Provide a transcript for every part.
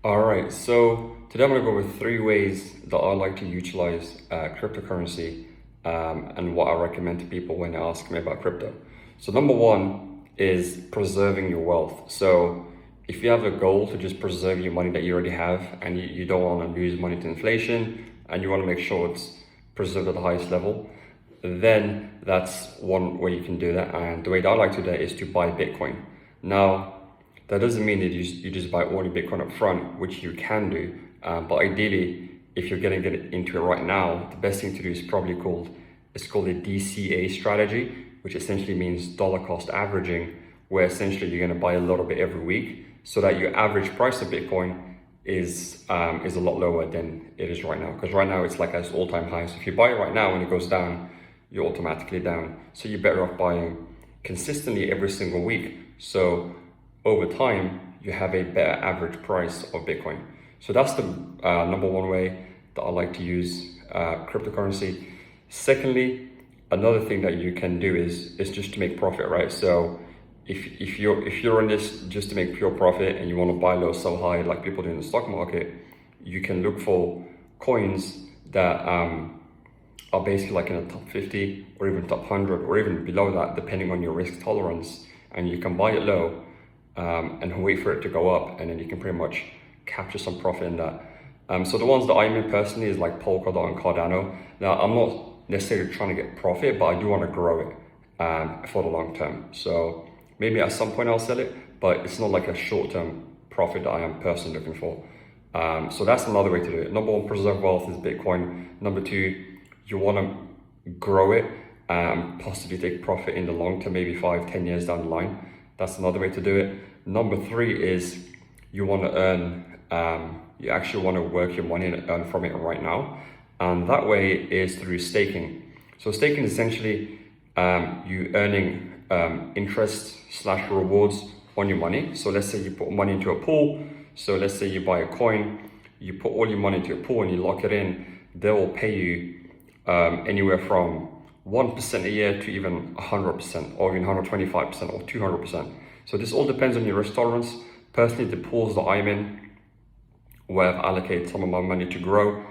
All right, so today I'm going to go over three ways that I like to utilize cryptocurrency and what I recommend to people when they ask me about crypto. So, number one is preserving your wealth. So, if you have a goal to just preserve your money that you already have and you don't want to lose money to inflation and you want to make sure it's preserved at the highest level, then that's one way you can do that. And the way that I like to do that is to buy Bitcoin. Now, that doesn't mean that you just buy only Bitcoin up front, which you can do. But ideally, if you're getting into it right now, the best thing to do is probably it's called a DCA strategy, which essentially means dollar cost averaging, where essentially you're going to buy a little bit every week, so that your average price of Bitcoin is a lot lower than it is right now. Because right now it's like at its all-time high. So if you buy it right now, when it goes down, you're automatically down. So you're better off buying consistently every single week. So over time, you have a better average price of Bitcoin. So that's the number one way that I like to use cryptocurrency. Secondly, another thing that you can do is just to make profit, right? So if you're in this just to make pure profit and you want to buy low, sell high, like people do in the stock market, you can look for coins that are basically like in the top 50 or even top 100 or even below that, depending on your risk tolerance, and you can buy it low. And wait for it to go up, and then you can pretty much capture some profit in that. So the ones that I'm in personally is like Polkadot and Cardano. Now, I'm not necessarily trying to get profit, but I do want to grow it for the long term. So maybe at some point I'll sell it, but it's not like a short-term profit that I am personally looking for. So that's another way to do it. Number one, preserve wealth is Bitcoin. Number two, you want to grow it and possibly take profit in the long term, maybe 5-10 years down the line. That's another way to do it. Number three is you want to earn, you actually want to work your money and earn from it right now. And that way is through staking. So staking is essentially you earning interest / rewards on your money. So let's say you put money into a pool. So let's say you buy a coin, you put all your money into a pool and you lock it in. They will pay you anywhere from 1% a year to even 100% or even 125% or 200%. So this all depends on your risk tolerance. Personally, the pools that I'm in, where I've allocated some of my money to grow,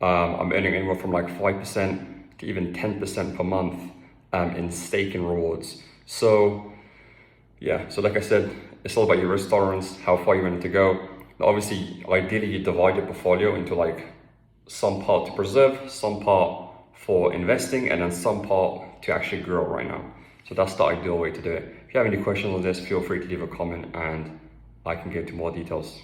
I'm earning anywhere from like 5% to even 10% per month in staking rewards. So yeah, so like I said, it's all about your risk tolerance, how far you want it to go. Now, obviously, ideally you divide your portfolio into like some part to preserve, some part for investing, and then some part to actually grow right now. So that's the ideal way to do it. If you have any questions on this, feel free to leave a comment and I can get into more details.